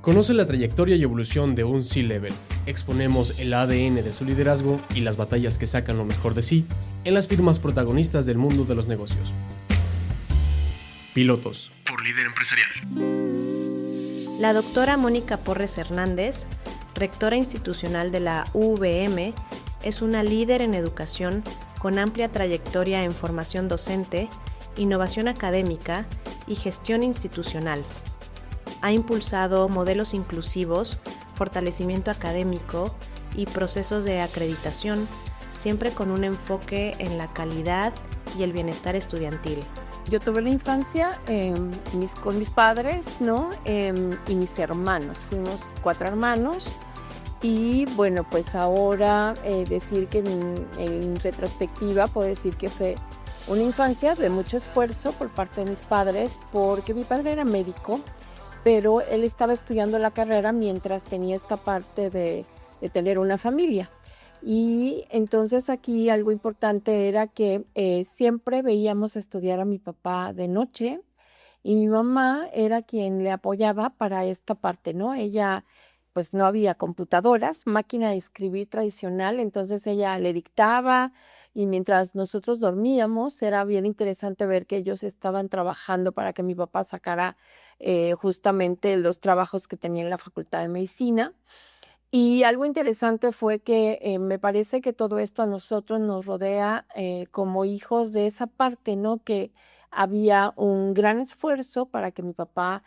Conoce la trayectoria y evolución de un C-Level. Exponemos el ADN de su liderazgo y las batallas que sacan lo mejor de sí en las firmas protagonistas del mundo de los negocios. Pilotos por Líder Empresarial. La doctora Mónica Porres Hernández, rectora institucional de la UVM, es una líder en educación con amplia trayectoria en formación docente, innovación académica y gestión institucional. Ha impulsado modelos inclusivos, fortalecimiento académico y procesos de acreditación, siempre con un enfoque en la calidad y el bienestar estudiantil. Yo tuve la infancia con mis padres, ¿no? Y mis hermanos. Fuimos 4 hermanos. Y bueno, pues ahora decir que en retrospectiva puedo decir que fue una infancia de mucho esfuerzo por parte de mis padres, porque mi padre era médico, pero él estaba estudiando la carrera mientras tenía esta parte de tener una familia. Y entonces aquí algo importante era que siempre veíamos estudiar a mi papá de noche y mi mamá era quien le apoyaba para esta parte, ¿no? Ella, pues no había computadoras, máquina de escribir tradicional, entonces ella le dictaba y mientras nosotros dormíamos era bien interesante ver que ellos estaban trabajando para que mi papá sacara justamente los trabajos que tenía en la Facultad de Medicina. Y algo interesante fue que me parece que todo esto a nosotros nos rodea como hijos de esa parte, ¿no? Que había un gran esfuerzo para que mi papá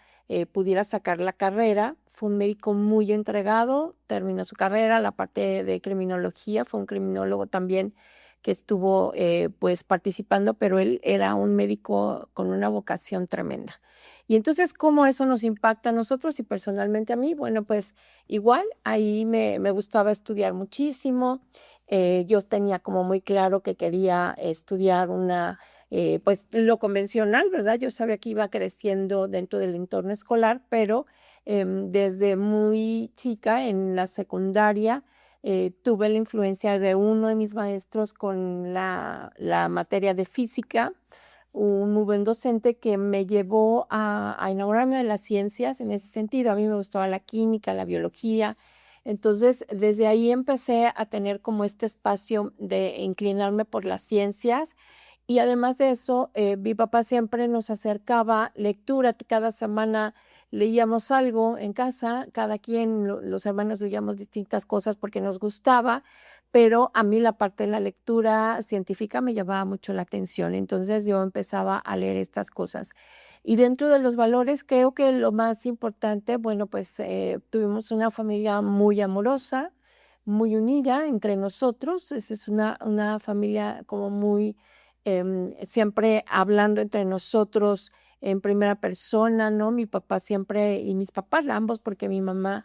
pudiera sacar la carrera. Fue un médico muy entregado, terminó su carrera, la parte de criminología, fue un criminólogo también que estuvo pues participando, pero él era un médico con una vocación tremenda. Y entonces, ¿cómo eso nos impacta a nosotros y personalmente a mí? Bueno, pues igual ahí me gustaba estudiar muchísimo. Yo tenía como muy claro que quería estudiar pues lo convencional, ¿verdad? Yo sabía que iba creciendo dentro del entorno escolar, pero desde muy chica en la secundaria tuve la influencia de uno de mis maestros con la materia de física, un muy buen docente que me llevó a enamorarme de las ciencias en ese sentido. A mí me gustaba la química, la biología. Entonces, desde ahí empecé a tener como este espacio de inclinarme por las ciencias. Y además de eso, mi papá siempre nos acercaba lectura. Cada semana leíamos algo en casa, cada quien, los hermanos leíamos distintas cosas porque nos gustaba, pero a mí la parte de la lectura científica me llamaba mucho la atención. Entonces yo empezaba a leer estas cosas. Y dentro de los valores, creo que lo más importante, bueno, pues tuvimos una familia muy amorosa, muy unida entre nosotros. Esa es una familia como muy siempre hablando entre nosotros en primera persona, ¿no? Mi papá siempre, y mis papás ambos, porque mi mamá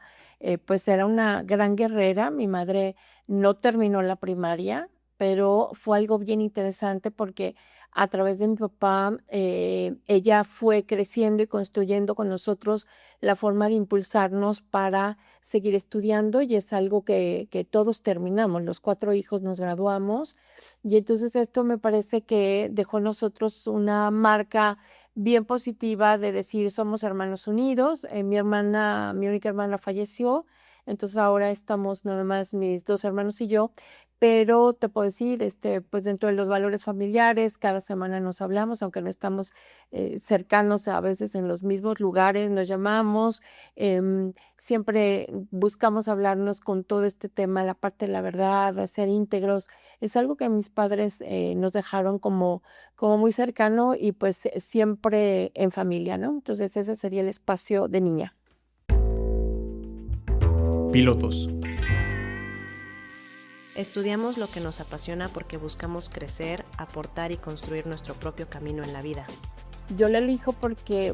pues era una gran guerrera, mi madre no terminó la primaria, pero fue algo bien interesante porque a través de mi papá ella fue creciendo y construyendo con nosotros la forma de impulsarnos para seguir estudiando y es algo que todos terminamos, los 4 hijos nos graduamos y entonces esto me parece que dejó en nosotros una marca bien positiva de decir somos hermanos unidos. Mi única hermana falleció, entonces ahora estamos nada más mis 2 hermanos y yo, pero te puedo decir, pues dentro de los valores familiares, cada semana nos hablamos, aunque no estamos cercanos a veces en los mismos lugares, nos llamamos, siempre buscamos hablarnos con todo este tema, la parte de la verdad, de ser íntegros. Es algo que mis padres nos dejaron como muy cercano y pues siempre en familia, ¿no? Entonces ese sería el espacio de niña. Pilotos. Estudiamos lo que nos apasiona porque buscamos crecer, aportar y construir nuestro propio camino en la vida. Yo la elijo porque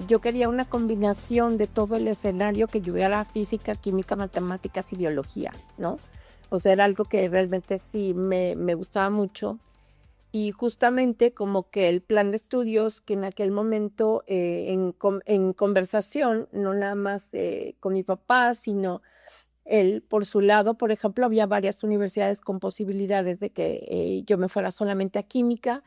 yo quería una combinación de todo el escenario que llevara física, química, matemáticas y biología, ¿no? O sea, era algo que realmente sí me gustaba mucho. Y justamente como que el plan de estudios que en aquel momento en conversación, no nada más con mi papá, sino él por su lado, por ejemplo, había varias universidades con posibilidades de que yo me fuera solamente a química,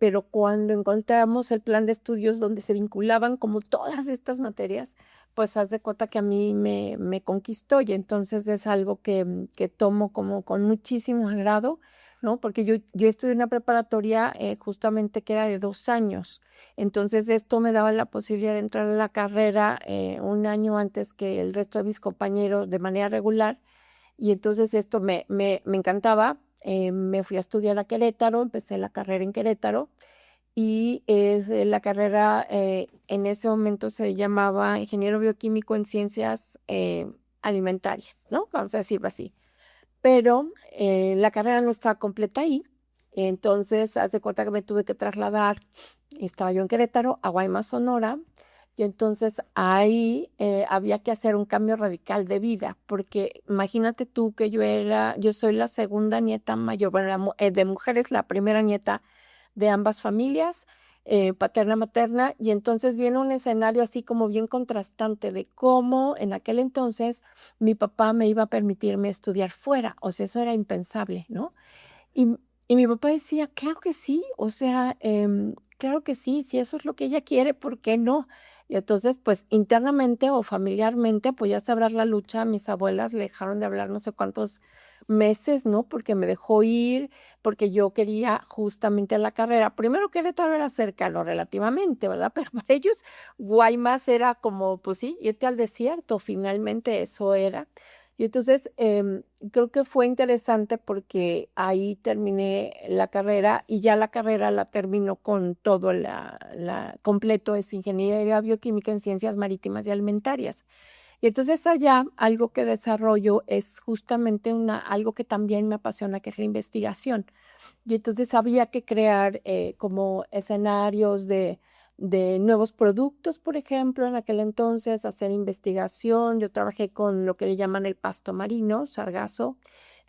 pero cuando encontramos el plan de estudios donde se vinculaban como todas estas materias, pues haz de cuenta que a mí me conquistó y entonces es algo que tomo como con muchísimo agrado, ¿no? Porque yo estudié una preparatoria justamente que era de 2 años, entonces esto me daba la posibilidad de entrar a la carrera un año antes que el resto de mis compañeros de manera regular y entonces esto me encantaba. Me fui a estudiar a Querétaro, empecé la carrera en Querétaro y la carrera en ese momento se llamaba Ingeniero Bioquímico en Ciencias Alimentarias, ¿no? Vamos a decirlo así. Pero la carrera no estaba completa ahí, entonces haz de cuenta que me tuve que trasladar, estaba yo en Querétaro, a Guaymas, Sonora, y entonces ahí había que hacer un cambio radical de vida, porque imagínate tú que yo soy la segunda nieta mayor, bueno, de mujeres la primera nieta de ambas familias, paterna, materna, y entonces viene un escenario así como bien contrastante de cómo en aquel entonces mi papá me iba a permitirme estudiar fuera, o sea, eso era impensable, ¿no? Y, y mi papá decía, claro que sí, o sea, claro que sí, si eso es lo que ella quiere, ¿por qué no? Y entonces, pues internamente o familiarmente, pues ya sabrás la lucha, mis abuelas le dejaron de hablar no sé cuántos meses, ¿no? Porque me dejó ir, porque yo quería justamente la carrera. Primero Querétaro era cercano relativamente, ¿verdad? Pero para ellos Guaymas era como, pues sí, irte al desierto, finalmente eso era. Y entonces creo que fue interesante porque ahí terminé la carrera y ya la carrera la termino con todo completo, es Ingeniería Bioquímica en Ciencias Marítimas y Alimentarias. Y entonces allá algo que desarrollo es justamente algo que también me apasiona, que es la investigación. Y entonces había que crear como escenarios de nuevos productos, por ejemplo, en aquel entonces, hacer investigación. Yo trabajé con lo que le llaman el pasto marino, sargazo,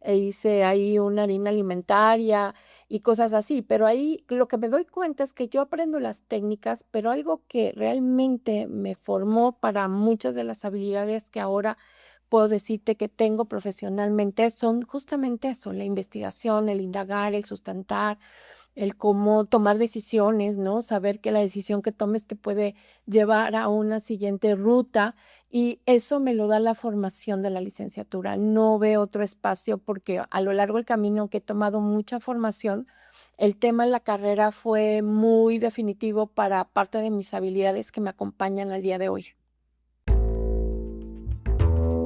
e hice ahí una harina alimentaria y cosas así. Pero ahí lo que me doy cuenta es que yo aprendo las técnicas, pero algo que realmente me formó para muchas de las habilidades que ahora puedo decirte que tengo profesionalmente son justamente eso, la investigación, el indagar, el sustentar, el cómo tomar decisiones, ¿no? Saber que la decisión que tomes te puede llevar a una siguiente ruta y eso me lo da la formación de la licenciatura. No veo otro espacio porque a lo largo del camino que he tomado mucha formación, el tema de la carrera fue muy definitivo para parte de mis habilidades que me acompañan al día de hoy.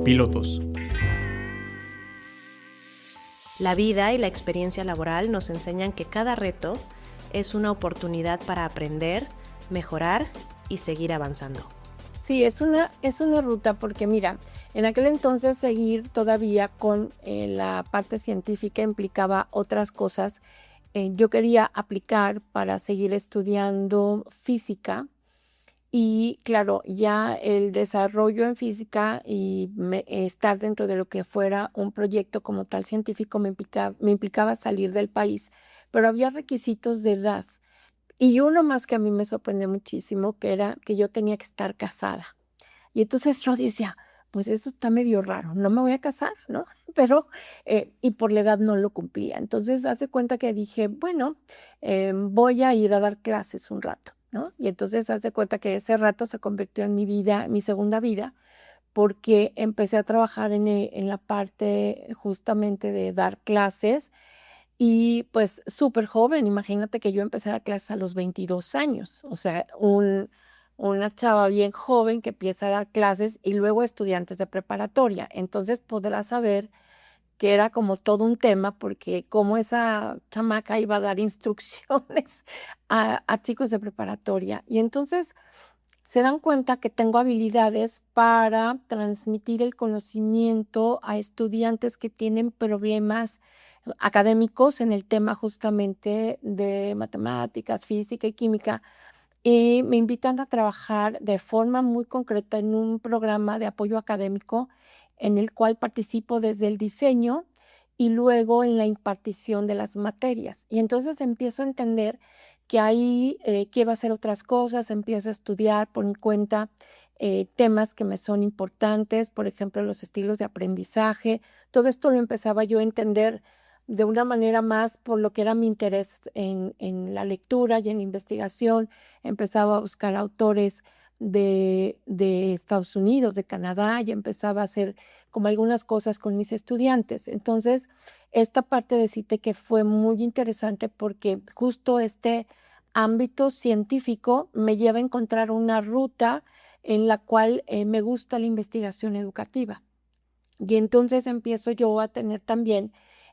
Pilotos. La vida y la experiencia laboral nos enseñan que cada reto es una oportunidad para aprender, mejorar y seguir avanzando. Sí, es una ruta porque mira, en aquel entonces seguir todavía con la parte científica implicaba otras cosas. Yo quería aplicar para seguir estudiando física y claro, ya el desarrollo en física y estar dentro de lo que fuera un proyecto como tal científico me implicaba salir del país, pero había requisitos de edad. Y uno más que a mí me sorprendió muchísimo, que era que yo tenía que estar casada. Y entonces yo decía, pues eso está medio raro, no me voy a casar, ¿no? Pero, y por la edad no lo cumplía. Entonces, hace cuenta que dije, bueno, voy a ir a dar clases un rato, ¿no? Y entonces, hace cuenta que ese rato se convirtió en mi vida, mi segunda vida, porque empecé a trabajar en la parte justamente de dar clases y pues súper joven, imagínate que yo empecé a dar clases a los 22 años, o sea, una chava bien joven que empieza a dar clases y luego estudiantes de preparatoria. Entonces podrás saber que era como todo un tema porque como esa chamaca iba a dar instrucciones a chicos de preparatoria. Y entonces se dan cuenta que tengo habilidades para transmitir el conocimiento a estudiantes que tienen problemas académicos en el tema justamente de matemáticas, física y química, y me invitan a trabajar de forma muy concreta en un programa de apoyo académico en el cual participo desde el diseño y luego en la impartición de las materias. Y entonces empiezo a entender que ahí quiero hacer otras cosas, empiezo a estudiar por mi cuenta temas que me son importantes, por ejemplo, los estilos de aprendizaje. Todo esto lo empezaba yo a entender de una manera más por lo que era mi interés en la lectura y en la investigación. Empezaba a buscar autores de Estados Unidos, de Canadá, y empezaba a hacer como algunas cosas con mis estudiantes. Entonces, esta parte de CITE que fue muy interesante porque justo este ámbito científico me lleva a encontrar una ruta en la cual me gusta la investigación educativa. Y entonces empiezo yo a tener también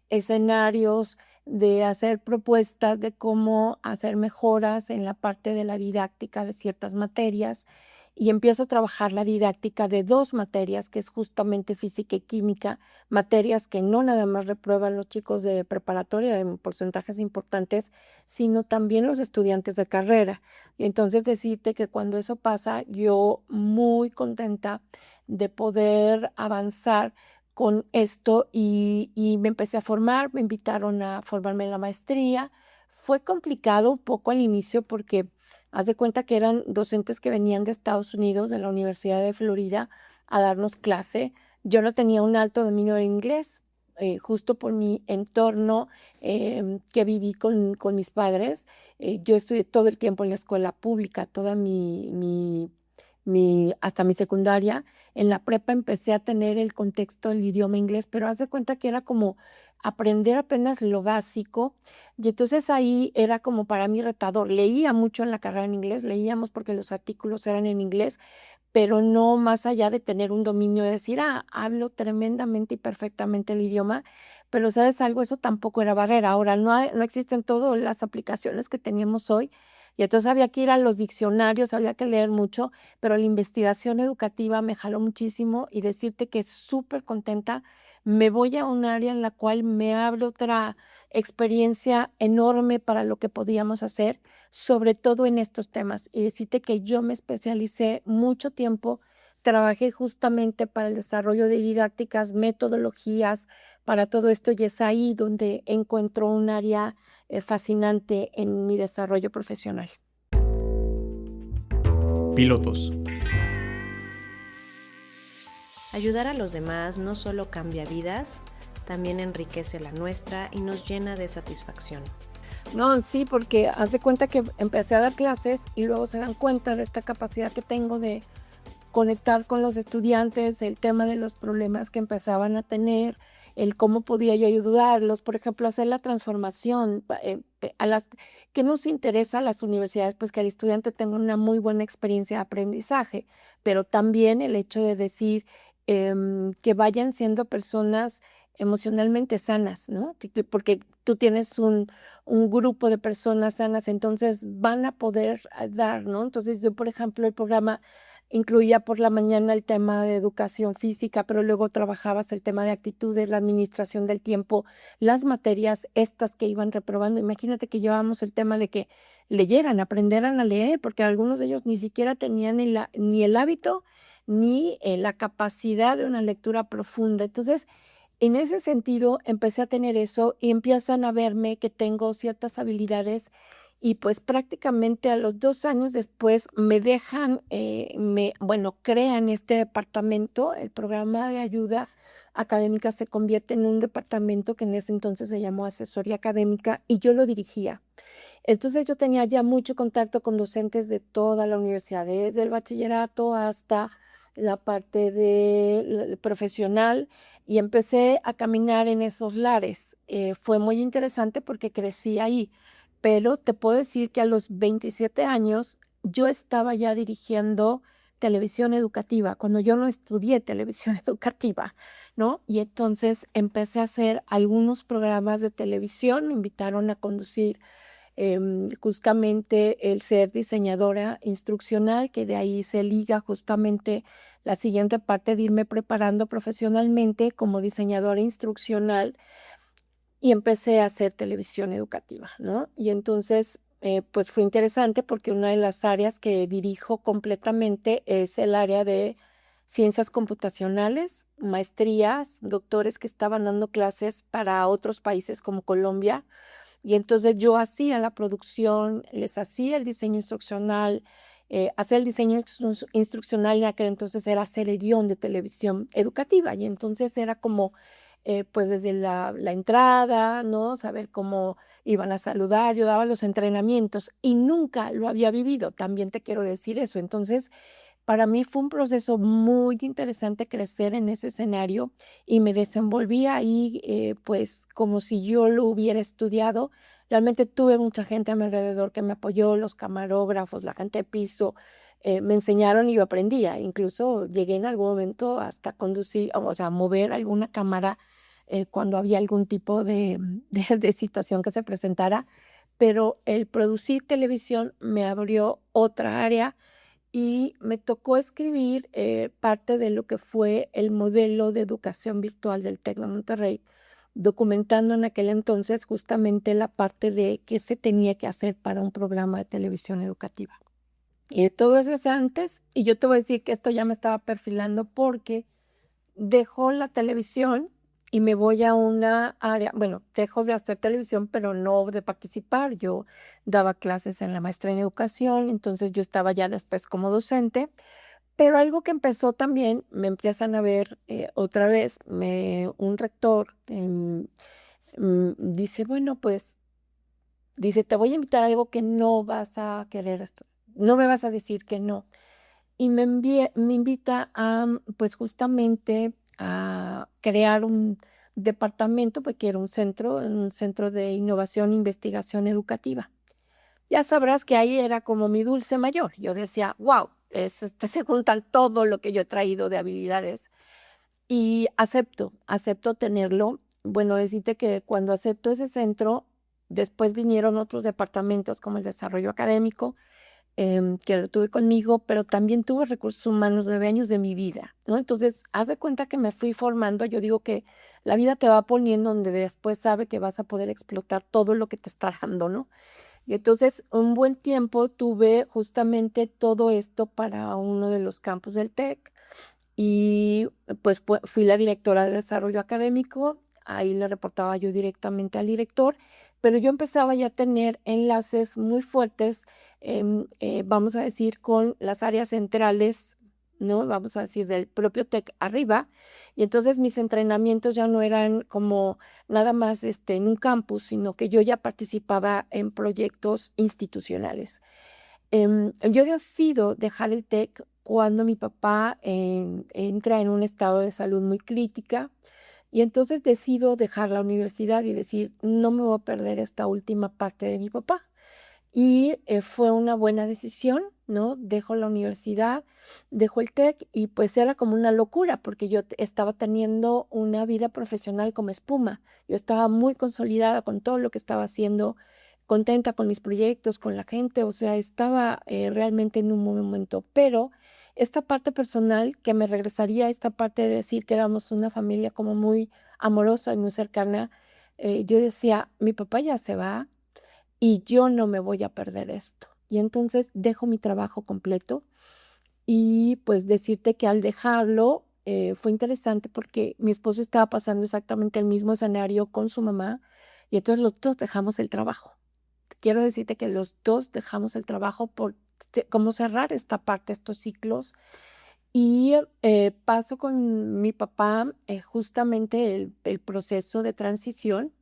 escenarios de hacer propuestas de cómo hacer mejoras en la parte de la didáctica de ciertas materias y empiezo a trabajar la didáctica de 2 materias, que es justamente física y química, materias que no nada más reprueban los chicos de preparatoria en porcentajes importantes, sino también los estudiantes de carrera. Y entonces decirte que cuando eso pasa, yo muy contenta de poder avanzar con esto y me empecé a formar, me invitaron a formarme en la maestría. Fue complicado un poco al inicio porque haz de cuenta que eran docentes que venían de Estados Unidos, de la Universidad de Florida, a darnos clase. Yo no tenía un alto dominio del inglés, justo por mi entorno que viví con mis padres. Yo estudié todo el tiempo en la escuela pública, toda hasta mi secundaria. En la prepa empecé a tener el contexto del idioma inglés, pero haz de cuenta que era como aprender apenas lo básico. Y entonces ahí era como para mí retador. Leía mucho en la carrera en inglés, leíamos porque los artículos eran en inglés, pero no más allá de tener un dominio de decir, hablo tremendamente y perfectamente el idioma. Pero ¿sabes algo? Eso tampoco era barrera. Ahora no existen todas las aplicaciones que teníamos hoy. Y entonces había que ir a los diccionarios, había que leer mucho, pero la investigación educativa me jaló muchísimo y decirte que súper contenta. Me voy a un área en la cual me abre otra experiencia enorme para lo que podíamos hacer, sobre todo en estos temas. Y decirte que yo me especialicé mucho tiempo, trabajé justamente para el desarrollo de didácticas, metodologías, para todo esto, y es ahí donde encuentro un área fascinante en mi desarrollo profesional. Pilotos. Ayudar a los demás no solo cambia vidas, también enriquece la nuestra y nos llena de satisfacción. No, sí, porque haz de cuenta que empecé a dar clases y luego se dan cuenta de esta capacidad que tengo de conectar con los estudiantes, el tema de los problemas que empezaban a tener, el cómo podía yo ayudarlos, por ejemplo, hacer la transformación que nos interesa a las universidades, pues que el estudiante tenga una muy buena experiencia de aprendizaje, pero también el hecho de decir que vayan siendo personas emocionalmente sanas, ¿no? Porque tú tienes un grupo de personas sanas, entonces van a poder dar, ¿no? Entonces yo, por ejemplo, el programa incluía por la mañana el tema de educación física, pero luego trabajabas el tema de actitudes, la administración del tiempo, las materias estas que iban reprobando. Imagínate que llevábamos el tema de que leyeran, aprenderan a leer, porque algunos de ellos ni siquiera tenían ni el hábito ni la capacidad de una lectura profunda. Entonces, en ese sentido, empecé a tener eso y empiezan a verme que tengo ciertas habilidades y pues prácticamente a los 2 años después me dejan, crean este departamento. El programa de ayuda académica se convierte en un departamento que en ese entonces se llamó asesoría académica y yo lo dirigía. Entonces yo tenía ya mucho contacto con docentes de toda la universidad, desde el bachillerato hasta la parte profesional, y empecé a caminar en esos lares. Fue muy interesante porque crecí ahí, pero te puedo decir que a los 27 años yo estaba ya dirigiendo televisión educativa, cuando yo no estudié televisión educativa, ¿no? Y entonces empecé a hacer algunos programas de televisión, me invitaron a conducir justamente el ser diseñadora instruccional, que de ahí se liga justamente la siguiente parte de irme preparando profesionalmente como diseñadora instruccional, y empecé a hacer televisión educativa, ¿no? Y entonces, pues fue interesante porque una de las áreas que dirijo completamente es el área de ciencias computacionales, maestrías, doctores que estaban dando clases para otros países como Colombia. Y entonces yo hacía la producción, les hacía el diseño instruccional. Hacer el diseño instruccional en aquel entonces era hacer el guión de televisión educativa. Y entonces era como pues desde la entrada, ¿no? Saber cómo iban a saludar, yo daba los entrenamientos y nunca lo había vivido, también te quiero decir eso. Entonces, para mí fue un proceso muy interesante crecer en ese escenario y me desenvolví ahí, pues como si yo lo hubiera estudiado. Realmente tuve mucha gente a mi alrededor que me apoyó, los camarógrafos, la gente de piso, me enseñaron y yo aprendía. Incluso llegué en algún momento hasta conducir, o sea, mover alguna cámara cuando había algún tipo de situación que se presentara. Pero el producir televisión me abrió otra área y me tocó escribir parte de lo que fue el modelo de educación virtual del TEC de Monterrey, documentando en aquel entonces justamente la parte de qué se tenía que hacer para un programa de televisión educativa. Y todo eso es antes, y yo te voy a decir que esto ya me estaba perfilando porque dejo la televisión y me voy a una área, bueno, dejo de hacer televisión, pero no de participar. Yo daba clases en la maestría en educación, entonces yo estaba ya después como docente, pero algo que empezó también, me empiezan a ver otra vez, un rector dice, bueno, pues, dice, te voy a invitar a algo que no vas a querer, no me vas a decir que no. Y me invita a, pues justamente a crear un departamento, porque era un centro de innovación e investigación educativa. Ya sabrás que ahí era como mi dulce mayor. Yo decía, wow, se juntan todo lo que yo he traído de habilidades y acepto tenerlo. Bueno, decirte que cuando acepto ese centro, después vinieron otros departamentos como el desarrollo académico, que lo tuve conmigo, pero también tuve recursos humanos 9 años de mi vida, ¿no? Entonces, haz de cuenta que me fui formando. Yo digo que la vida te va poniendo donde después sabe que vas a poder explotar todo lo que te está dando, ¿no? Y entonces, un buen tiempo tuve justamente todo esto para uno de los campus del TEC y pues fui la directora de desarrollo académico. Ahí le reportaba yo directamente al director, pero yo empezaba ya a tener enlaces muy fuertes, vamos a decir, con las áreas centrales, ¿no? Vamos a decir, del propio TEC arriba. Y entonces mis entrenamientos ya no eran como nada más en un campus, sino que yo ya participaba en proyectos institucionales. Yo decido dejar el TEC cuando mi papá entra en un estado de salud muy crítica. Y entonces decido dejar la universidad y decir, no me voy a perder esta última parte de mi papá. Y fue una buena decisión, ¿no? Dejo la universidad, dejo el TEC y pues era como una locura porque yo estaba teniendo una vida profesional como espuma. Yo estaba muy consolidada con todo lo que estaba haciendo, contenta con mis proyectos, con la gente, o sea, estaba realmente en un buen momento, pero esta parte personal que me regresaría a esta parte de decir que éramos una familia como muy amorosa y muy cercana, yo decía, mi papá ya se va y yo no me voy a perder esto. Y entonces dejo mi trabajo completo y pues decirte que al dejarlo fue interesante porque mi esposo estaba pasando exactamente el mismo escenario con su mamá y entonces los dos dejamos el trabajo. Quiero decirte que los dos dejamos el trabajo por cómo cerrar esta parte, estos ciclos. Y paso con mi papá justamente el proceso de transición.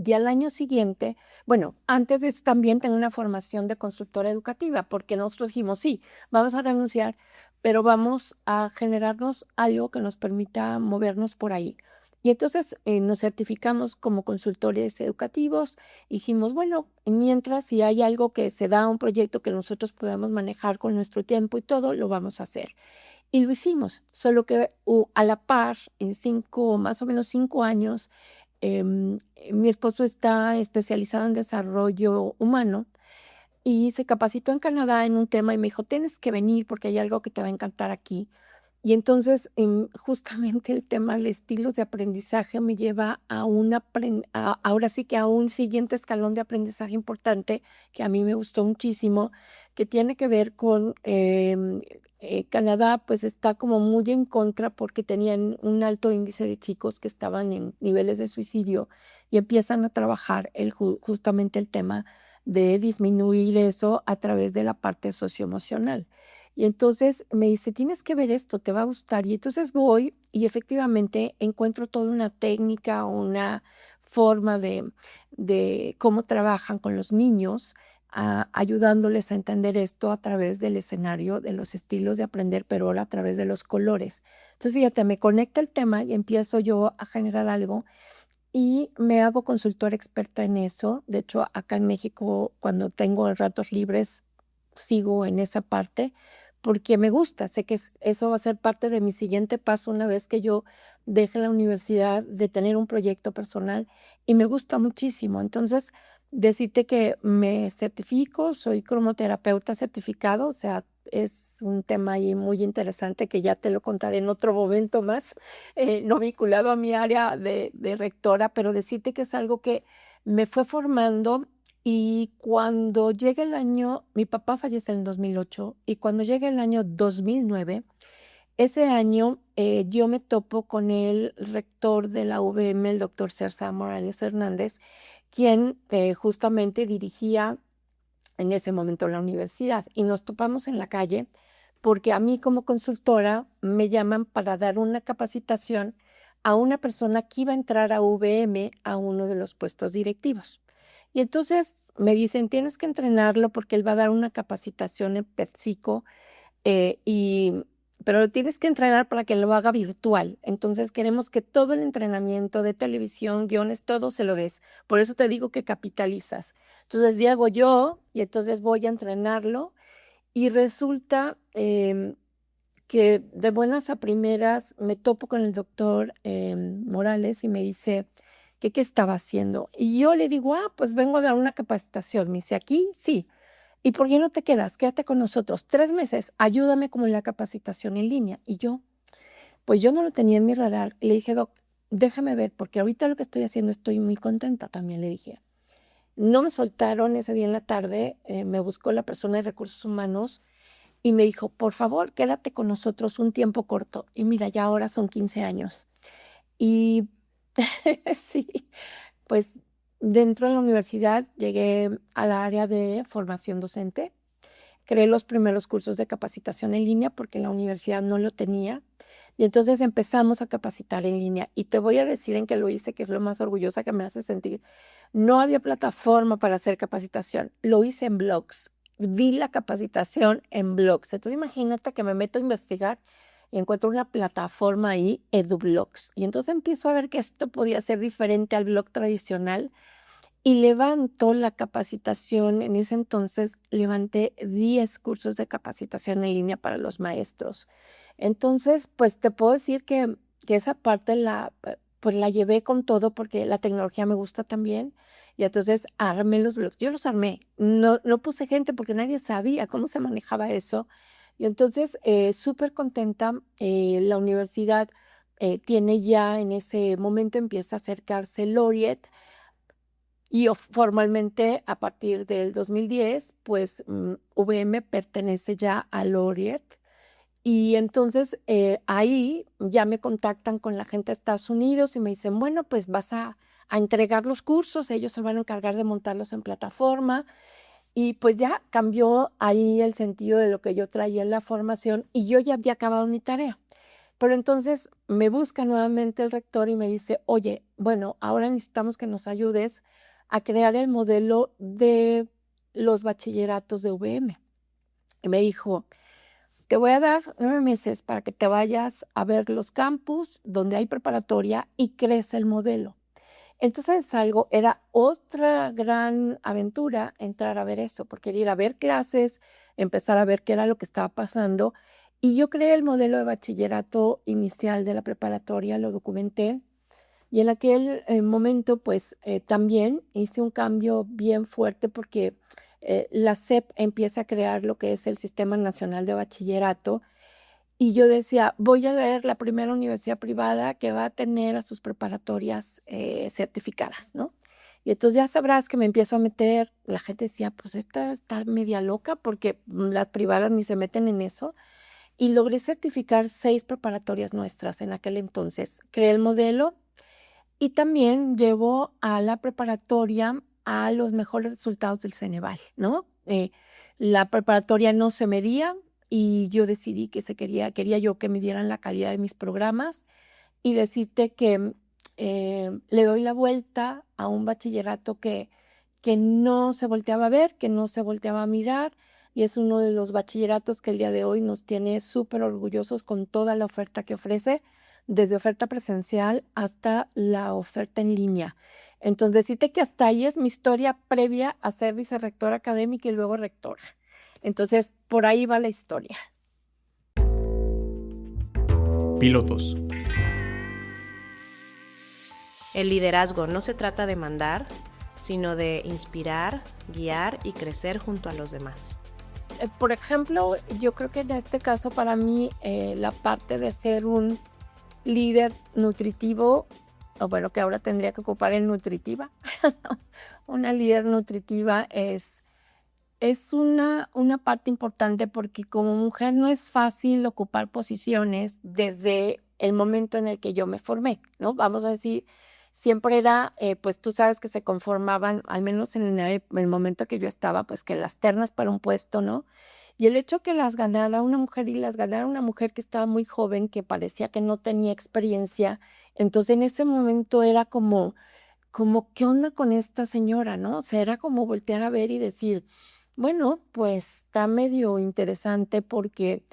Y al año siguiente, bueno, antes de eso también tengo una formación de consultora educativa, porque nosotros dijimos, sí, vamos a renunciar, pero vamos a generarnos algo que nos permita movernos por ahí. Y entonces nos certificamos como consultores educativos. Dijimos, bueno, mientras si hay algo que se da, un proyecto que nosotros podamos manejar con nuestro tiempo y todo, lo vamos a hacer. Y lo hicimos, solo que a la par, en más o menos 5 años, mi esposo está especializado en desarrollo humano y se capacitó en Canadá en un tema y me dijo, tienes que venir porque hay algo que te va a encantar aquí. Y entonces justamente el tema de estilos de aprendizaje me lleva ahora sí que a un siguiente escalón de aprendizaje importante que a mí me gustó muchísimo, que tiene que ver con Canadá, pues está como muy en contra porque tenían un alto índice de chicos que estaban en niveles de suicidio y empiezan a trabajar justamente el tema de disminuir eso a través de la parte socioemocional. Y entonces me dice, tienes que ver esto, te va a gustar. Y entonces voy y efectivamente encuentro toda una técnica, una forma de cómo trabajan con los niños, ayudándoles a entender esto a través del escenario, de los estilos de aprender, pero ahora a través de los colores. Entonces, fíjate, me conecta el tema y empiezo yo a generar algo y me hago consultora experta en eso. De hecho, acá en México, cuando tengo ratos libres, sigo en esa parte porque me gusta. Sé que eso va a ser parte de mi siguiente paso una vez que yo deje la universidad, de tener un proyecto personal y me gusta muchísimo. Entonces, decirte que me certifico, soy cromoterapeuta certificado, o sea, es un tema ahí muy interesante que ya te lo contaré en otro momento más, no vinculado a mi área de rectora, pero decirte que es algo que me fue formando y cuando llega el año, mi papá fallece en el 2008 y cuando llega el año 2009, ese año yo me topo con el rector de la UVM, el doctor César Morales Hernández, quien justamente dirigía en ese momento la universidad y nos topamos en la calle porque a mí como consultora me llaman para dar una capacitación a una persona que iba a entrar a UVM a uno de los puestos directivos. Y entonces me dicen, tienes que entrenarlo porque él va a dar una capacitación en PepsiCo, pero lo tienes que entrenar para que lo haga virtual. Entonces queremos que todo el entrenamiento de televisión, guiones, todo se lo des. Por eso te digo que capitalizas. Entonces llego yo y entonces voy a entrenarlo y resulta que de buenas a primeras me topo con el doctor Morales y me dice que qué estaba haciendo. Y yo le digo, pues vengo a dar una capacitación. Me dice, ¿aquí? Sí. ¿Y por qué no te quedas? Quédate con nosotros 3 meses, ayúdame como en la capacitación en línea. Y yo, pues yo no lo tenía en mi radar. Y le dije, doc, déjame ver, porque ahorita lo que estoy haciendo estoy muy contenta también, le dije. No me soltaron ese día en la tarde, me buscó la persona de recursos humanos y me dijo, por favor, quédate con nosotros un tiempo corto. Y mira, ya ahora son 15 años. Y sí, pues dentro de la universidad llegué al área de formación docente. Creé los primeros cursos de capacitación en línea porque la universidad no lo tenía. Y entonces empezamos a capacitar en línea. Y te voy a decir en qué lo hice, que es lo más orgullosa que me hace sentir. No había plataforma para hacer capacitación. Lo hice en blogs. Di la capacitación en blogs. Entonces imagínate que me meto a investigar y encuentro una plataforma ahí, EduBlogs. Y entonces empiezo a ver que esto podía ser diferente al blog tradicional y levanto la capacitación. En ese entonces levanté 10 cursos de capacitación en línea para los maestros. Entonces, pues te puedo decir que esa parte pues la llevé con todo porque la tecnología me gusta también. Y entonces armé los blogs. Yo los armé. No puse gente porque nadie sabía cómo se manejaba eso. Y entonces, súper contenta. La universidad tiene ya en ese momento, empieza a acercarse Laureate. Y formalmente a partir del 2010, pues VM pertenece ya a Laureate. Y entonces ahí ya me contactan con la gente de Estados Unidos y me dicen, bueno, pues vas a entregar los cursos, ellos se van a encargar de montarlos en plataforma. Y pues ya cambió ahí el sentido de lo que yo traía en la formación y yo ya había acabado mi tarea. Pero entonces me busca nuevamente el rector y me dice, oye, bueno, ahora necesitamos que nos ayudes a crear el modelo de los bachilleratos de UVM. Y me dijo, te voy a dar 9 meses para que te vayas a ver los campus donde hay preparatoria y crees el modelo. Entonces era otra gran aventura entrar a ver eso, porque era ir a ver clases, empezar a ver qué era lo que estaba pasando. Y yo creé el modelo de bachillerato inicial de la preparatoria, lo documenté. Y en aquel momento, pues también hice un cambio bien fuerte porque la SEP empieza a crear lo que es el Sistema Nacional de Bachillerato. Y yo decía, voy a ver la primera universidad privada que va a tener a sus preparatorias certificadas, ¿no? Y entonces ya sabrás que me empiezo a meter, la gente decía, pues esta está media loca porque las privadas ni se meten en eso. Y logré certificar 6 preparatorias nuestras en aquel entonces. Creé el modelo y también llevo a la preparatoria a los mejores resultados del Ceneval, ¿no? La preparatoria no se medía, y yo decidí que quería yo que me dieran la calidad de mis programas y decirte que le doy la vuelta a un bachillerato que no se volteaba a ver, que no se volteaba a mirar, y es uno de los bachilleratos que el día de hoy nos tiene súper orgullosos con toda la oferta que ofrece, desde oferta presencial hasta la oferta en línea. Entonces, decirte que hasta ahí es mi historia previa a ser vicerrectora académica y luego rectora. Entonces, por ahí va la historia. Pilotos. El liderazgo no se trata de mandar, sino de inspirar, guiar y crecer junto a los demás. Por ejemplo, yo creo que en este caso para mí la parte de ser un líder nutritivo, o bueno, que ahora tendría que ocupar el nutritiva, una líder nutritiva es una parte importante porque como mujer no es fácil ocupar posiciones desde el momento en el que yo me formé, ¿no? Vamos a decir, siempre era, pues tú sabes que se conformaban, al menos en el momento que yo estaba, pues que las ternas para un puesto, ¿no? Y el hecho que las ganara una mujer y las ganara una mujer que estaba muy joven, que parecía que no tenía experiencia, entonces en ese momento era como, ¿qué onda con esta señora, no? O sea, era como voltear a ver y decir, bueno, pues está medio interesante porque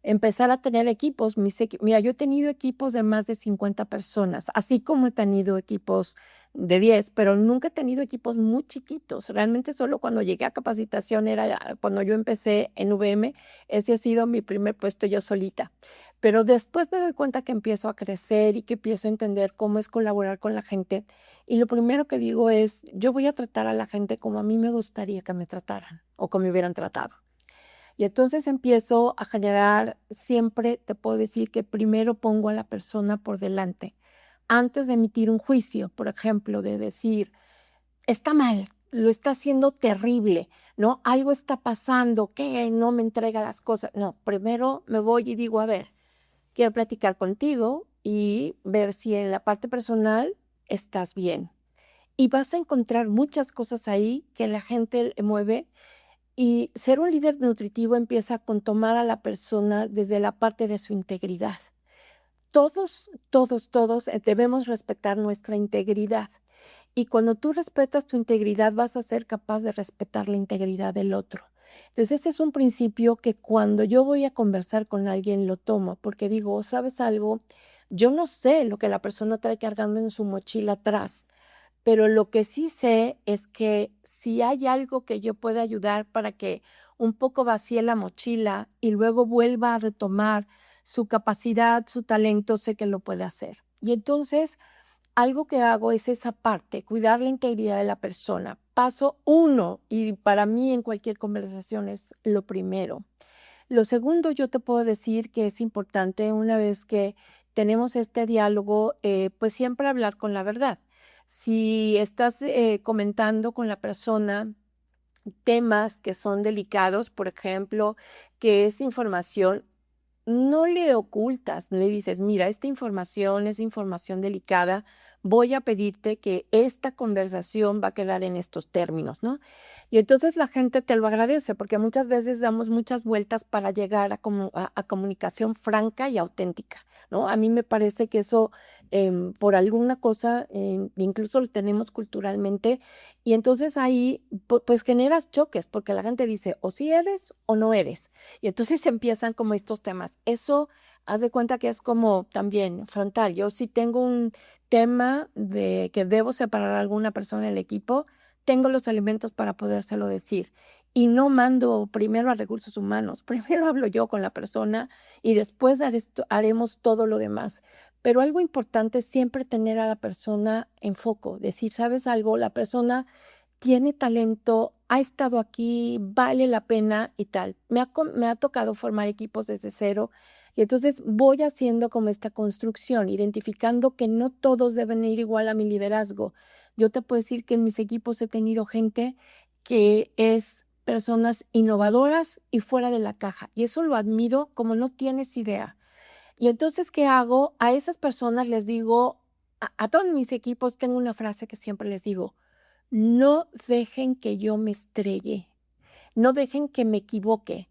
empezar a tener equipos. Mira, yo he tenido equipos de más de 50 personas, así como he tenido equipos de 10, pero nunca he tenido equipos muy chiquitos. Realmente solo cuando llegué a capacitación era cuando yo empecé en VM, ese ha sido mi primer puesto yo solita. Pero después me doy cuenta que empiezo a crecer y que empiezo a entender cómo es colaborar con la gente. Y lo primero que digo es, yo voy a tratar a la gente como a mí me gustaría que me trataran o que me hubieran tratado. Y entonces empiezo a generar, siempre te puedo decir que primero pongo a la persona por delante. Antes de emitir un juicio, por ejemplo, de decir, está mal, lo está haciendo terrible, ¿no? Algo está pasando, que no me entrega las cosas. No, primero me voy y digo, a ver, quiero platicar contigo y ver si en la parte personal estás bien. Y vas a encontrar muchas cosas ahí que la gente le mueve. Y ser un líder nutritivo empieza con tomar a la persona desde la parte de su integridad. Todos debemos respetar nuestra integridad. Y cuando tú respetas tu integridad, vas a ser capaz de respetar la integridad del otro. Entonces, ese es un principio que cuando yo voy a conversar con alguien lo tomo, porque digo, ¿sabes algo? Yo no sé lo que la persona trae cargando en su mochila atrás, pero lo que sí sé es que si hay algo que yo pueda ayudar para que un poco vacíe la mochila y luego vuelva a retomar su capacidad, su talento, sé que lo puede hacer. Y entonces, algo que hago es esa parte, cuidar la integridad de la persona. Paso 1, y para mí en cualquier conversación es lo primero. Lo segundo, yo te puedo decir que es importante una vez que tenemos este diálogo, pues siempre hablar con la verdad. Si estás comentando con la persona temas que son delicados, por ejemplo, que es información, no le ocultas, le dices, mira, esta información es información delicada, voy a pedirte que esta conversación va a quedar en estos términos, ¿no? Y entonces la gente te lo agradece porque muchas veces damos muchas vueltas para llegar a comunicación franca y auténtica, ¿no? A mí me parece que eso, por alguna cosa, incluso lo tenemos culturalmente, y entonces ahí pues generas choques porque la gente dice, o sí eres o no eres. Y entonces empiezan como estos temas. Eso, haz de cuenta que es como también frontal. Yo si tengo un tema de que debo separar a alguna persona del equipo, tengo los elementos para podérselo decir. Y no mando primero a recursos humanos, primero hablo yo con la persona y después haremos todo lo demás. Pero algo importante es siempre tener a la persona en foco, decir, ¿sabes algo? La persona tiene talento, ha estado aquí, vale la pena y tal. Me ha tocado formar equipos desde cero y entonces voy haciendo como esta construcción, identificando que no todos deben ir igual a mi liderazgo. Yo te puedo decir que en mis equipos he tenido gente que es personas innovadoras y fuera de la caja y eso lo admiro como no tienes idea. Y entonces, ¿qué hago? A esas personas les digo, a todos mis equipos tengo una frase que siempre les digo, no dejen que yo me estrelle, no dejen que me equivoque,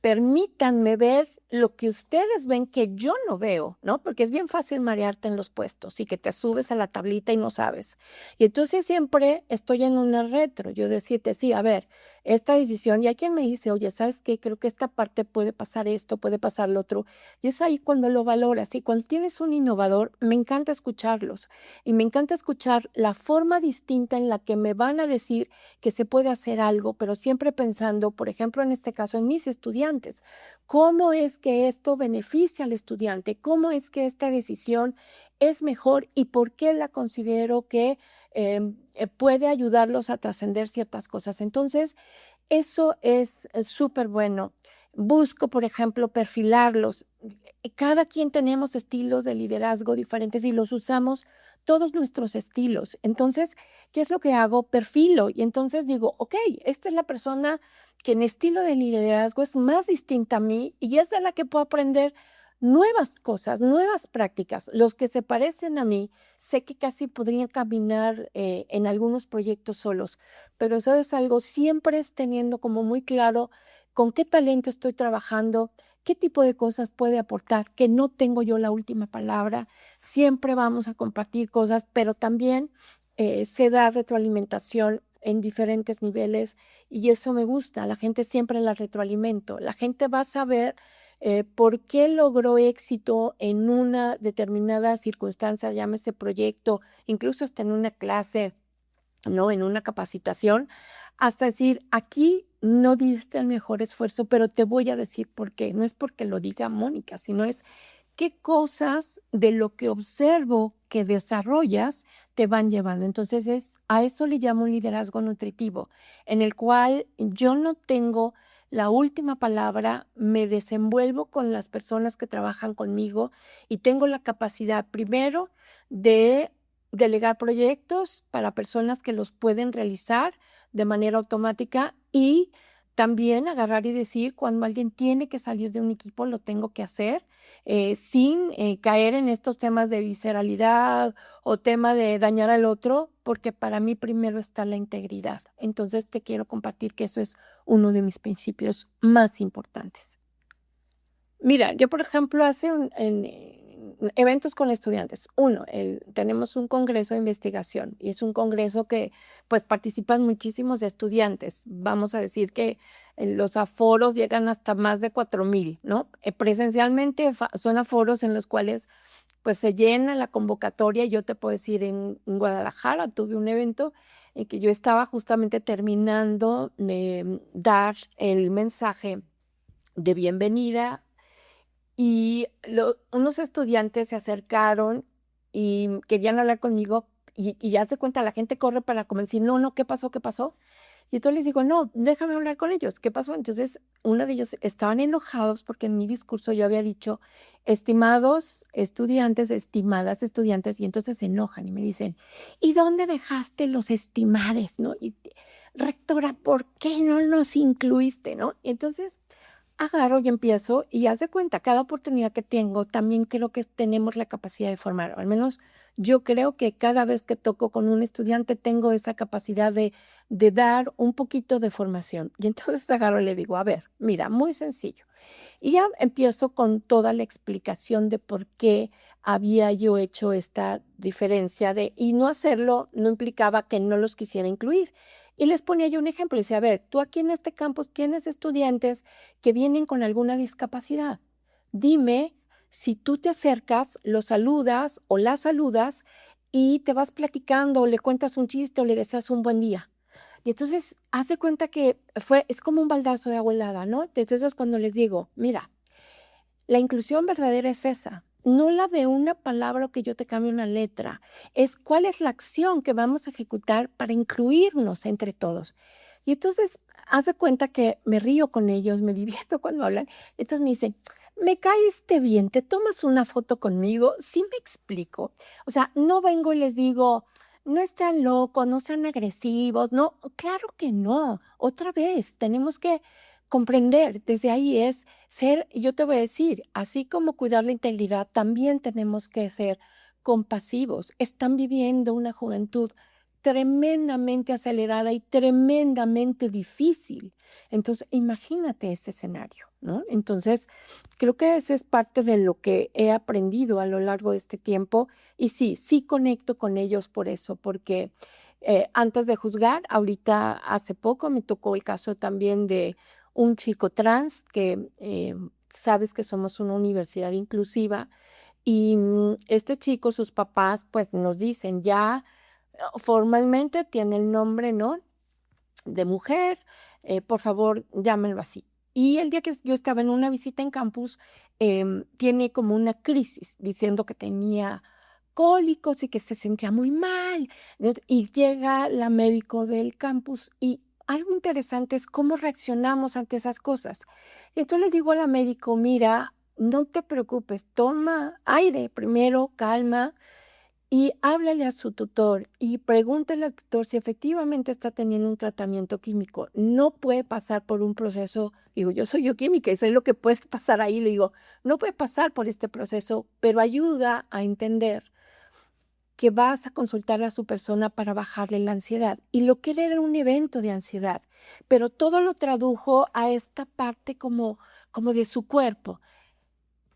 permítanme ver lo que ustedes ven que yo no veo, ¿no? Porque es bien fácil marearte en los puestos y que te subes a la tablita y no sabes. Y entonces siempre estoy en una retro, yo decirte, sí, a ver, esta decisión, y hay quien me dice, oye, ¿sabes qué? Creo que esta parte puede pasar esto, puede pasar lo otro. Y es ahí cuando lo valoras. Y cuando tienes un innovador, me encanta escucharlos. Y me encanta escuchar la forma distinta en la que me van a decir que se puede hacer algo, pero siempre pensando, por ejemplo, en este caso, en mis estudiantes. ¿Cómo es que esto beneficia al estudiante? ¿Cómo es que esta decisión es mejor y por qué la considero que puede ayudarlos a trascender ciertas cosas? Entonces, eso es súper bueno. Busco, por ejemplo, perfilarlos. Cada quien tenemos estilos de liderazgo diferentes y los usamos todos nuestros estilos. Entonces, ¿qué es lo que hago? Perfilo y entonces digo, ok, esta es la persona que en estilo de liderazgo es más distinta a mí y es de la que puedo aprender nuevas cosas, nuevas prácticas. Los que se parecen a mí, sé que casi podrían caminar en algunos proyectos solos, pero eso es algo, siempre es teniendo como muy claro con qué talento estoy trabajando, qué tipo de cosas puede aportar, que no tengo yo la última palabra. Siempre vamos a compartir cosas, pero también se da retroalimentación en diferentes niveles y eso me gusta. La gente siempre la retroalimento. La gente va a saber por qué logró éxito en una determinada circunstancia, llámese proyecto, incluso hasta en una clase, ¿no? En una capacitación, hasta decir, aquí no diste el mejor esfuerzo, pero te voy a decir por qué. No es porque lo diga Mónica, sino es qué cosas de lo que observo que desarrollas te van llevando. Entonces, a eso le llamo un liderazgo nutritivo, en el cual yo no tengo la última palabra, me desenvuelvo con las personas que trabajan conmigo y tengo la capacidad primero de delegar proyectos para personas que los pueden realizar de manera automática y también agarrar y decir cuando alguien tiene que salir de un equipo lo tengo que hacer sin caer en estos temas de visceralidad o tema de dañar al otro, porque para mí primero está la integridad. Entonces te quiero compartir que eso es uno de mis principios más importantes. Mira, yo por ejemplo eventos con estudiantes. Tenemos un congreso de investigación y es un congreso que pues participan muchísimos estudiantes. Vamos a decir que los aforos llegan hasta más de 4,000, ¿no? Presencialmente son aforos en los cuales pues se llena la convocatoria. Yo te puedo decir, en Guadalajara tuve un evento en que yo estaba justamente terminando de dar el mensaje de bienvenida y unos estudiantes se acercaron y querían hablar conmigo y ya se cuenta, la gente corre para como decir, no, ¿qué pasó? ¿Qué pasó? Y entonces les digo, no, déjame hablar con ellos, ¿qué pasó? Entonces uno de ellos estaban enojados porque en mi discurso yo había dicho, estimados estudiantes, estimadas estudiantes, y entonces se enojan y me dicen, ¿y dónde dejaste los estimades? ¿No? Y, rectora, ¿por qué no nos incluiste? ¿No? Y entonces agarro y empiezo y haz de cuenta, cada oportunidad que tengo, también creo que tenemos la capacidad de formar, o al menos yo creo que cada vez que toco con un estudiante tengo esa capacidad de dar un poquito de formación. Y entonces agarro y le digo, a ver, mira, muy sencillo. Y ya empiezo con toda la explicación de por qué había yo hecho esta diferencia y no hacerlo no implicaba que no los quisiera incluir. Y les ponía yo un ejemplo y decía, a ver, tú aquí en este campus tienes estudiantes que vienen con alguna discapacidad. Dime si tú te acercas, los saludas o las saludas y te vas platicando o le cuentas un chiste o le deseas un buen día. Y entonces, haz de cuenta que es como un baldazo de agua helada, ¿no? Entonces es cuando les digo, mira, la inclusión verdadera es esa, no la de una palabra o que yo te cambie una letra, es cuál es la acción que vamos a ejecutar para incluirnos entre todos. Y entonces, haz de cuenta que me río con ellos, me divierto cuando hablan. Entonces me dicen, me caíste bien, ¿te tomas una foto conmigo? Sí me explico. O sea, no vengo y les digo, no están locos, no sean agresivos. No, claro que no. Otra vez, tenemos que comprender. Desde ahí es ser, yo te voy a decir, así como cuidar la integridad, también tenemos que ser compasivos. Están viviendo una juventud tremendamente acelerada y tremendamente difícil. Entonces, imagínate ese escenario, ¿no? Entonces, creo que esa es parte de lo que he aprendido a lo largo de este tiempo y sí conecto con ellos por eso, porque antes de juzgar, ahorita hace poco me tocó el caso también de un chico trans que sabes que somos una universidad inclusiva y este chico, sus papás, pues nos dicen ya formalmente tiene el nombre, ¿no? De mujer, por favor, llámenlo así. Y el día que yo estaba en una visita en campus, tiene como una crisis diciendo que tenía cólicos y que se sentía muy mal. Y llega la médico del campus y algo interesante es cómo reaccionamos ante esas cosas. Y entonces le digo a la médico, mira, no te preocupes, toma aire primero, calma y háblale a su tutor y pregúntale al tutor si efectivamente está teniendo un tratamiento químico. No puede pasar por un proceso, digo, yo soy bioquímica y sé lo que puede pasar ahí, le digo, no puede pasar por este proceso, pero ayuda a entender que vas a consultar a su persona para bajarle la ansiedad. Y lo que era un evento de ansiedad, pero todo lo tradujo a esta parte como de su cuerpo.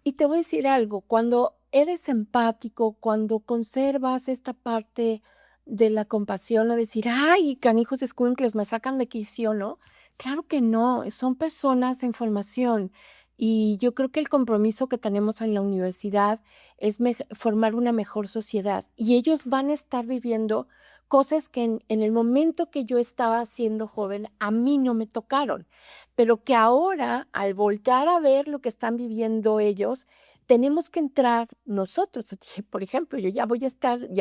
Y te voy a decir algo, cuando eres empático, cuando conservas esta parte de la compasión, a decir, ay, canijos escuincles, me sacan de quicio, ¿no? Claro que no, son personas en formación. Y yo creo que el compromiso que tenemos en la universidad es formar una mejor sociedad. Y ellos van a estar viviendo cosas que en el momento que yo estaba siendo joven, a mí no me tocaron pero que ahora, al voltar a ver lo que están viviendo ellos, tenemos que entrar nosotros. Por ejemplo, yo ya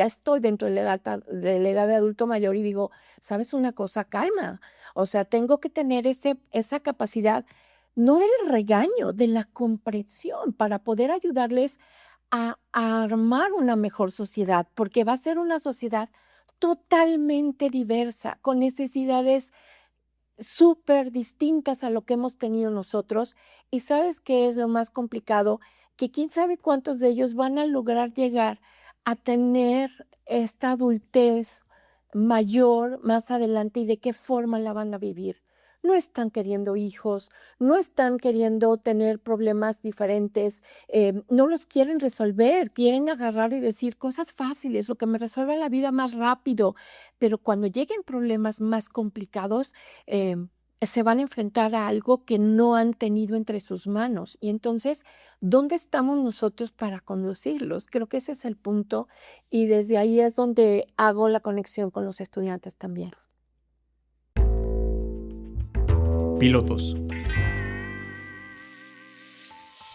estoy dentro de la edad de adulto mayor y digo, ¿sabes una cosa? Calma. O sea, tengo que tener esa capacidad, no del regaño, de la comprensión para poder ayudarles a armar una mejor sociedad, porque va a ser una sociedad totalmente diversa, con necesidades súper distintas a lo que hemos tenido nosotros. ¿Y sabes qué es lo más complicado? Que quién sabe cuántos de ellos van a lograr llegar a tener esta adultez mayor más adelante y de qué forma la van a vivir. No están queriendo hijos, no están queriendo tener problemas diferentes, no los quieren resolver, quieren agarrar y decir cosas fáciles, lo que me resuelve la vida más rápido, pero cuando lleguen problemas más complicados, se van a enfrentar a algo que no han tenido entre sus manos. Y entonces, ¿dónde estamos nosotros para conducirlos? Creo que ese es el punto y desde ahí es donde hago la conexión con los estudiantes también. Pilotos.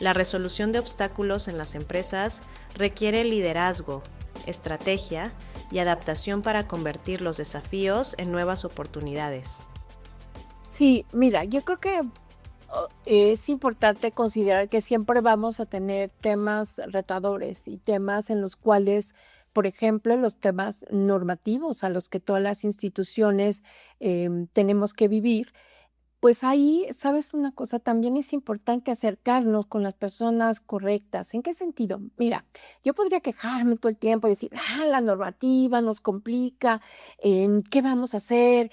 La resolución de obstáculos en las empresas requiere liderazgo, estrategia y adaptación para convertir los desafíos en nuevas oportunidades. Sí, mira, yo creo que es importante considerar que siempre vamos a tener temas retadores y temas en los cuales, por ejemplo, los temas normativos a los que todas las instituciones tenemos que vivir. Pues ahí, ¿sabes una cosa? También es importante acercarnos con las personas correctas. ¿En qué sentido? Mira, yo podría quejarme todo el tiempo y decir, la normativa nos complica, ¿qué vamos a hacer?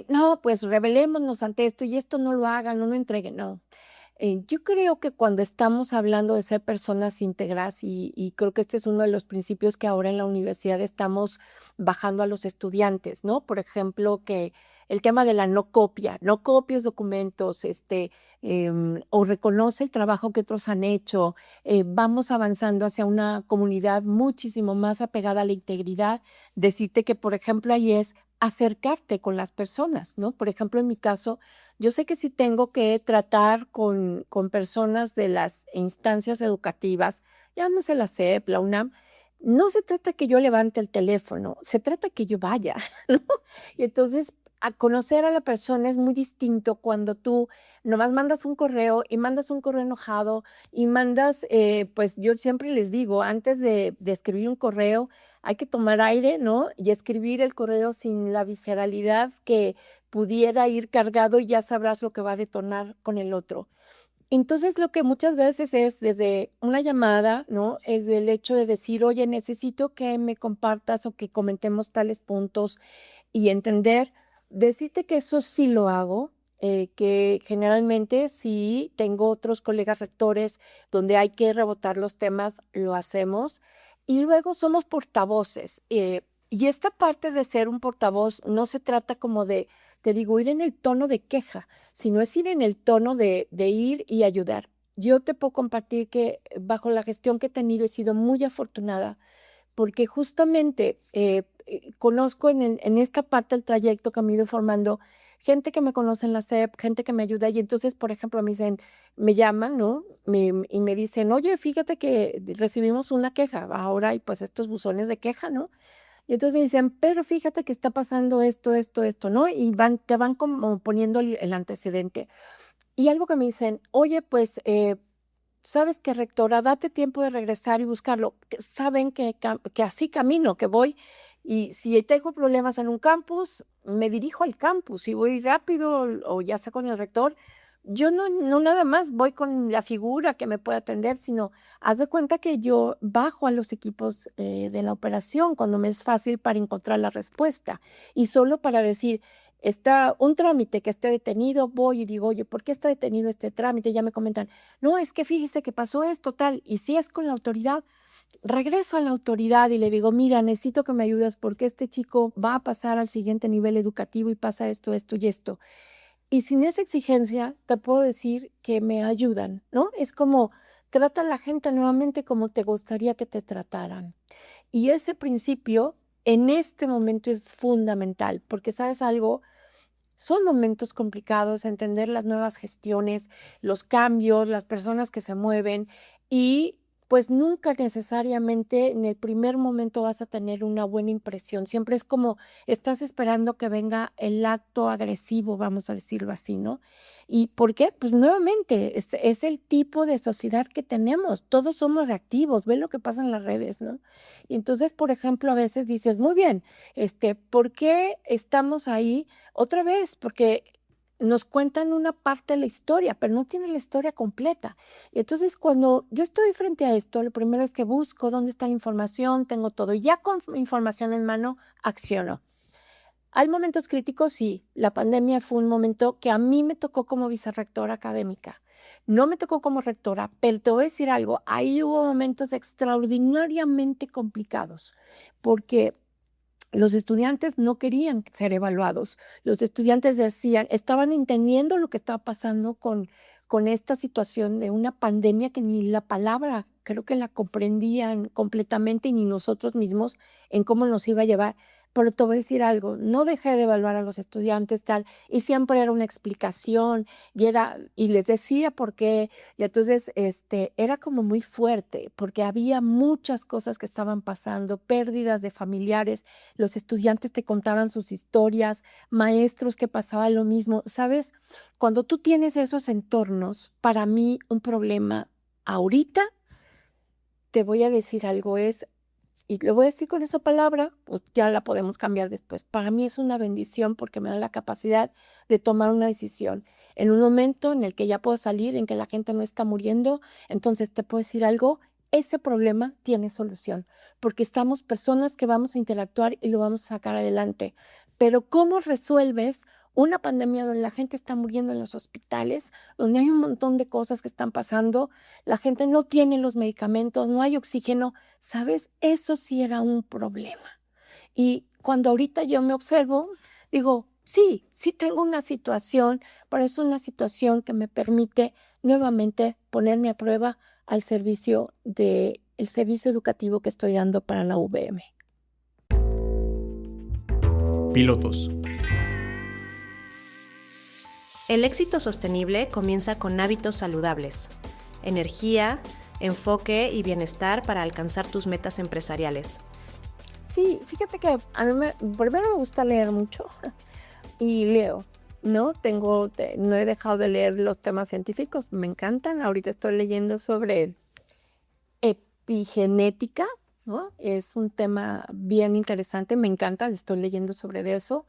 No, pues rebelémonos ante esto y esto no lo hagan, no lo entreguen. No. Yo creo que cuando estamos hablando de ser personas íntegras, y creo que este es uno de los principios que ahora en la universidad estamos bajando a los estudiantes, ¿no? Por ejemplo, que el tema de la no copia, no copies documentos, o reconoce el trabajo que otros han hecho. Vamos avanzando hacia una comunidad muchísimo más apegada a la integridad. Decirte que, por ejemplo, ahí es acercarte con las personas, ¿no? Por ejemplo, en mi caso, yo sé que si tengo que tratar con personas de las instancias educativas, llámese la SEP, la UNAM, no se trata que yo levante el teléfono, se trata que yo vaya, ¿no? Y entonces, a conocer a la persona es muy distinto cuando tú nomás mandas un correo y mandas un correo enojado y mandas, pues yo siempre les digo, antes de escribir un correo, hay que tomar aire, ¿no? Y escribir el correo sin la visceralidad que pudiera ir cargado y ya sabrás lo que va a detonar con el otro. Entonces, lo que muchas veces es desde una llamada, ¿no? Es del hecho de decir, oye, necesito que me compartas o que comentemos tales puntos y entender, decirte que eso sí lo hago, que generalmente sí tengo otros colegas rectores donde hay que rebotar los temas, lo hacemos. Y luego somos portavoces. Y esta parte de ser un portavoz no se trata como de, te digo, ir en el tono de queja, sino es ir en el tono de ir y ayudar. Yo te puedo compartir que bajo la gestión que he tenido he sido muy afortunada porque justamente conozco en esta parte del trayecto que me he ido formando gente que me conoce en la SEP, gente que me ayuda y entonces, por ejemplo, me llaman, ¿no? Y me dicen, oye, fíjate que recibimos una queja, ahora hay pues estos buzones de queja, ¿no? Y entonces me dicen, pero fíjate que está pasando esto, ¿no? Y te van como poniendo el antecedente. Y algo que me dicen, oye, pues, ¿sabes qué, rectora? Date tiempo de regresar y buscarlo. Saben que así camino, que voy. Y si tengo problemas en un campus, me dirijo al campus. Si voy rápido o ya sea con el rector, yo no nada más voy con la figura que me puede atender, sino haz de cuenta que yo bajo a los equipos de la operación cuando me es fácil para encontrar la respuesta. Y solo para decir, está un trámite que esté detenido, voy y digo, oye, ¿por qué está detenido este trámite? Ya me comentan, no, es que fíjese que pasó esto, tal, y si es con la autoridad, regreso a la autoridad y le digo, mira, necesito que me ayudes porque este chico va a pasar al siguiente nivel educativo y pasa esto y esto. Y sin esa exigencia, te puedo decir que me ayudan, ¿no? Es como, trata a la gente nuevamente como te gustaría que te trataran. Y ese principio en este momento es fundamental, porque sabes algo, son momentos complicados, entender las nuevas gestiones, los cambios, las personas que se mueven y pues nunca necesariamente en el primer momento vas a tener una buena impresión. Siempre es como estás esperando que venga el acto agresivo, vamos a decirlo así, ¿no? ¿Y por qué? Pues nuevamente es el tipo de sociedad que tenemos. Todos somos reactivos. Ve lo que pasa en las redes, ¿no? Y entonces, por ejemplo, a veces dices, muy bien, ¿por qué estamos ahí? Otra vez, porque nos cuentan una parte de la historia, pero no tienen la historia completa. Y entonces, cuando yo estoy frente a esto, lo primero es que busco dónde está la información, tengo todo, y ya con información en mano, acciono. Hay momentos críticos, sí. La pandemia fue un momento que a mí me tocó como vicerrectora académica. No me tocó como rectora, pero te voy a decir algo, ahí hubo momentos extraordinariamente complicados, porque los estudiantes no querían ser evaluados. Los estudiantes decían, estaban entendiendo lo que estaba pasando con esta situación de una pandemia que ni la palabra creo que la comprendían completamente y ni nosotros mismos en cómo nos iba a llevar. Pero te voy a decir algo, no dejé de evaluar a los estudiantes tal, y siempre era una explicación, y les decía por qué, y entonces era como muy fuerte, porque había muchas cosas que estaban pasando, pérdidas de familiares, los estudiantes te contaban sus historias, maestros que pasaba lo mismo, ¿sabes? Cuando tú tienes esos entornos, para mí un problema ahorita, te voy a decir algo, y le voy a decir con esa palabra, pues ya la podemos cambiar después. Para mí es una bendición porque me da la capacidad de tomar una decisión. En un momento en el que ya puedo salir, en que la gente no está muriendo, entonces te puedo decir algo, ese problema tiene solución, porque estamos personas que vamos a interactuar y lo vamos a sacar adelante. Pero ¿cómo resuelves una pandemia donde la gente está muriendo en los hospitales, donde hay un montón de cosas que están pasando, la gente no tiene los medicamentos, no hay oxígeno? ¿Sabes? Eso sí era un problema. Y cuando ahorita yo me observo, digo, sí tengo una situación, pero es una situación que me permite nuevamente ponerme a prueba al servicio el servicio educativo que estoy dando para la UVM. Pilotos. El éxito sostenible comienza con hábitos saludables, energía, enfoque y bienestar para alcanzar tus metas empresariales. Sí, fíjate que a mí primero me gusta leer mucho y leo, ¿no? No he dejado de leer los temas científicos, me encantan. Ahorita estoy leyendo sobre epigenética, ¿no? Es un tema bien interesante, me encanta, estoy leyendo sobre eso.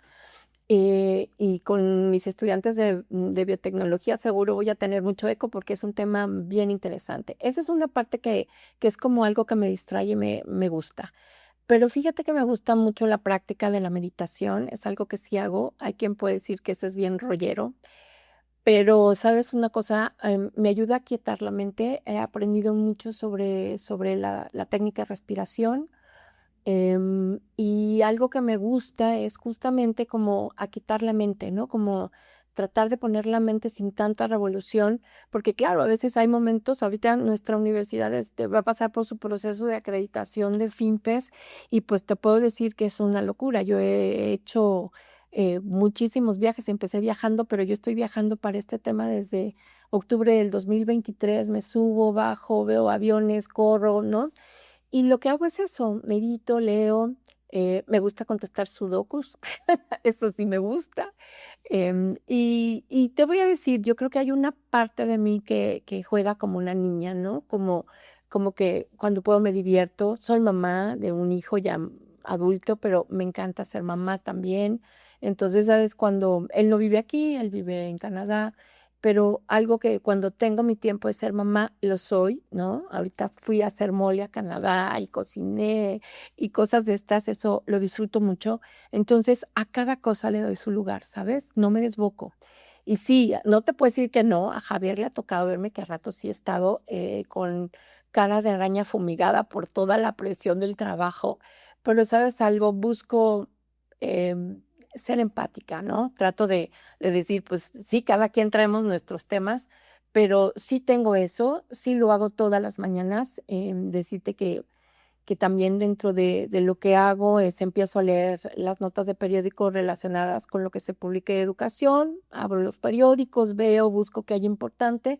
Y con mis estudiantes de biotecnología seguro voy a tener mucho eco porque es un tema bien interesante. Esa es una parte que es como algo que me distrae y me gusta. Pero fíjate que me gusta mucho la práctica de la meditación, es algo que sí hago. Hay quien puede decir que eso es bien rollero, pero sabes una cosa, me ayuda a quietar la mente. He aprendido mucho sobre la técnica de respiración. Y algo que me gusta es justamente como aquietar la mente, ¿no? Como tratar de poner la mente sin tanta revolución, porque claro, a veces hay momentos, ahorita nuestra universidad va a pasar por su proceso de acreditación de FIMPES y pues te puedo decir que es una locura. Yo he hecho muchísimos viajes, empecé viajando, pero yo estoy viajando para este tema desde octubre del 2023, me subo, bajo, veo aviones, corro, ¿no? Y lo que hago es eso, medito, leo, me gusta contestar sudokus, eso sí me gusta. Y te voy a decir, yo creo que hay una parte de mí que juega como una niña, ¿no? Como que cuando puedo me divierto. Soy mamá de un hijo ya adulto, pero me encanta ser mamá también. Entonces, ¿sabes? Cuando él no vive aquí, él vive en Canadá, pero algo que cuando tengo mi tiempo de ser mamá, lo soy, ¿no? Ahorita fui a hacer mole a Canadá y cociné y cosas de estas, eso lo disfruto mucho. Entonces, a cada cosa le doy su lugar, ¿sabes? No me desboco. Y sí, no te puedo decir que no, a Javier le ha tocado verme que a rato sí he estado con cara de araña fumigada por toda la presión del trabajo, pero sabes algo, busco em, ser empática, ¿no? Trato de decir, pues sí, cada quien traemos nuestros temas, pero sí tengo eso, sí lo hago todas las mañanas, decirte que también dentro de lo que hago es empiezo a leer las notas de periódicos relacionadas con lo que se publica de educación, abro los periódicos, veo, busco qué hay importante,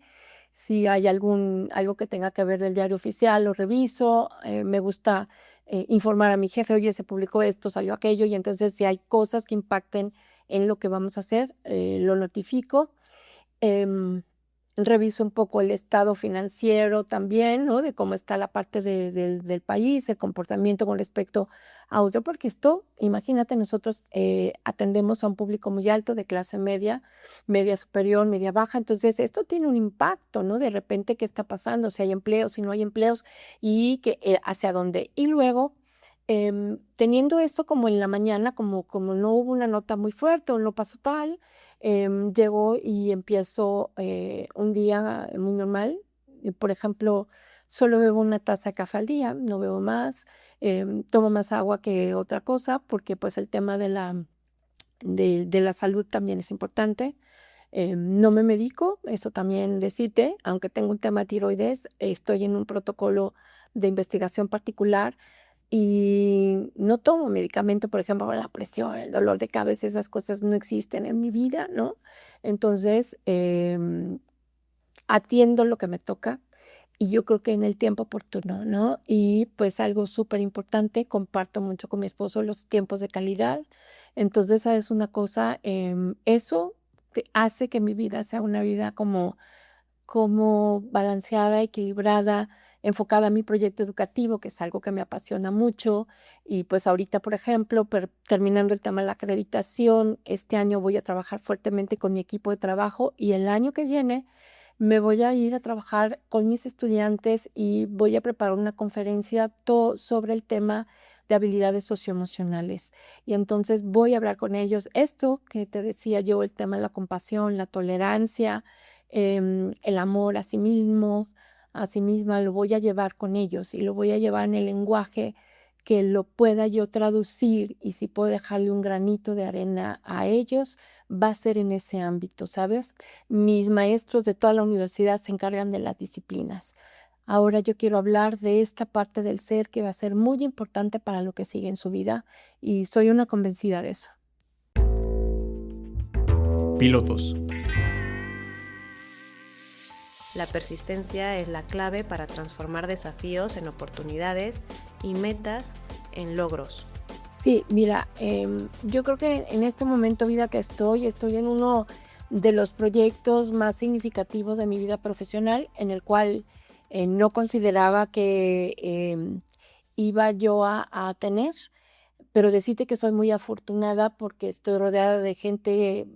si hay algo que tenga que ver del diario oficial, lo reviso, me gusta informar a mi jefe, oye, se publicó esto, salió aquello, y entonces si hay cosas que impacten en lo que vamos a hacer, lo notifico. Em, Reviso un poco el estado financiero también, ¿no? De cómo está la parte del país, el comportamiento con respecto a otro, porque esto, imagínate, nosotros atendemos a un público muy alto de clase media, media superior, media baja, entonces esto tiene un impacto, ¿no? De repente, ¿qué está pasando? Si hay empleos, si no hay empleos, y hacia dónde. Y luego, teniendo esto como en la mañana, como no hubo una nota muy fuerte o no pasó tal, llego y empiezo un día muy normal. Por ejemplo, solo bebo una taza de café al día, no bebo más, tomo más agua que otra cosa porque pues el tema de la salud también es importante. No me medico, eso también decirte, aunque tengo un tema de tiroides, estoy en un protocolo de investigación particular y no tomo medicamento, por ejemplo, para la presión, el dolor de cabeza, esas cosas no existen en mi vida, ¿no? Entonces, atiendo lo que me toca y yo creo que en el tiempo oportuno, ¿no? Y pues algo súper importante, comparto mucho con mi esposo los tiempos de calidad. Entonces, ¿sabes una cosa? Eso hace que mi vida sea una vida como balanceada, equilibrada, enfocada a mi proyecto educativo, que es algo que me apasiona mucho. Y pues ahorita, por ejemplo, terminando el tema de la acreditación, este año voy a trabajar fuertemente con mi equipo de trabajo y el año que viene me voy a ir a trabajar con mis estudiantes y voy a preparar una conferencia sobre el tema de habilidades socioemocionales. Y entonces voy a hablar con ellos esto que te decía yo, el tema de la compasión, la tolerancia, el amor a sí misma, lo voy a llevar con ellos y lo voy a llevar en el lenguaje que lo pueda yo traducir y si puedo dejarle un granito de arena a ellos, va a ser en ese ámbito, ¿sabes? Mis maestros de toda la universidad se encargan de las disciplinas. Ahora yo quiero hablar de esta parte del ser que va a ser muy importante para lo que sigue en su vida y soy una convencida de eso. Pilotos. La persistencia es la clave para transformar desafíos en oportunidades y metas en logros. Sí, mira, yo creo que en este momento vida que estoy en uno de los proyectos más significativos de mi vida profesional, en el cual no consideraba que iba yo a tener, pero decirte que soy muy afortunada porque estoy rodeada de gente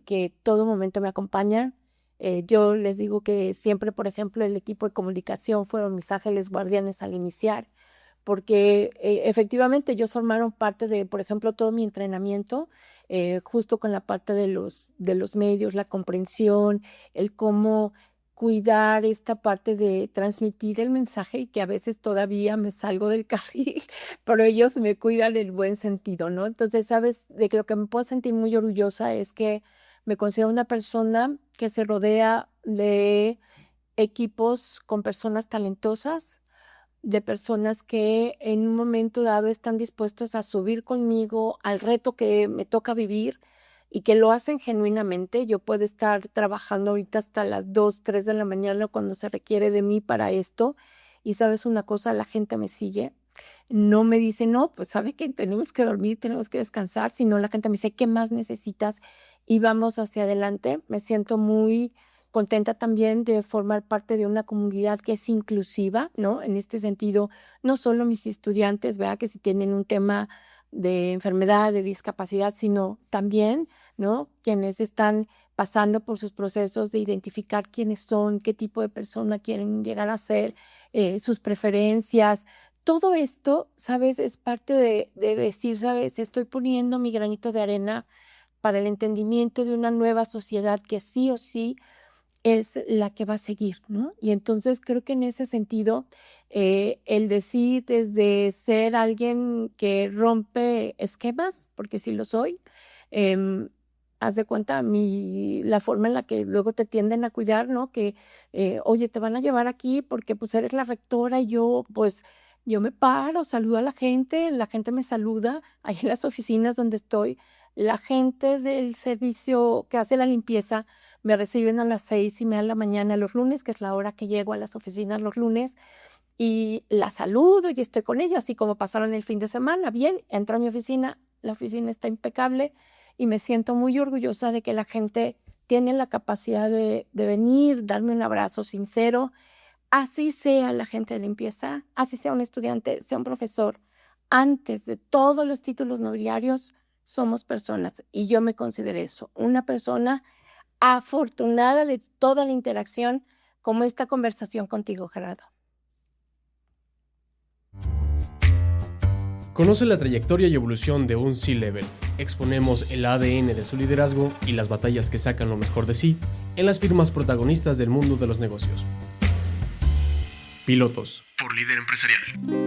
que todo momento me acompaña. Yo les digo que siempre, por ejemplo, el equipo de comunicación fueron mis ángeles guardianes al iniciar, porque efectivamente ellos formaron parte de, por ejemplo, todo mi entrenamiento, justo con la parte de los medios, la comprensión, el cómo cuidar esta parte de transmitir el mensaje y que a veces todavía me salgo del carril, pero ellos me cuidan en el buen sentido, ¿no? Entonces, sabes, de que lo que me puedo sentir muy orgullosa es que me considero una persona que se rodea de equipos con personas talentosas, de personas que en un momento dado están dispuestos a subir conmigo al reto que me toca vivir y que lo hacen genuinamente. Yo puedo estar trabajando ahorita hasta las 2, 3 de la mañana cuando se requiere de mí para esto. Y sabes una cosa, la gente me sigue. No me dice, no, pues sabe que tenemos que dormir, tenemos que descansar, sino la gente me dice, ¿qué más necesitas? Y vamos hacia adelante. Me siento muy contenta también de formar parte de una comunidad que es inclusiva, ¿no? En este sentido, no solo mis estudiantes, ¿verdad? Que si tienen un tema de enfermedad, de discapacidad, sino también, ¿no? Quienes están pasando por sus procesos de identificar quiénes son, qué tipo de persona quieren llegar a ser, sus preferencias. Todo esto, ¿sabes? Es parte de decir, ¿sabes? Estoy poniendo mi granito de arena para el entendimiento de una nueva sociedad que sí o sí es la que va a seguir, ¿no? Y entonces creo que en ese sentido, el decir desde ser alguien que rompe esquemas, porque sí lo soy, haz de cuenta la forma en la que luego te tienden a cuidar, ¿no? Que, oye, te van a llevar aquí porque pues eres la rectora y yo, pues, yo me paro, saludo a la gente me saluda, ahí en las oficinas donde estoy, la gente del servicio que hace la limpieza me reciben a las 6:30 de la mañana los lunes, que es la hora que llego a las oficinas los lunes, y la saludo y estoy con ella, así como pasaron el fin de semana. Bien, entro a mi oficina, la oficina está impecable y me siento muy orgullosa de que la gente tiene la capacidad de venir, darme un abrazo sincero, así sea la gente de limpieza, así sea un estudiante, sea un profesor. Antes de todos los títulos nobiliarios, somos personas y yo me considero eso, una persona afortunada de toda la interacción como esta conversación contigo, Gerardo. Conoce la trayectoria y evolución de un C-Level. Exponemos el ADN de su liderazgo y las batallas que sacan lo mejor de sí en las firmas protagonistas del mundo de los negocios. Pilotos por Líder Empresarial.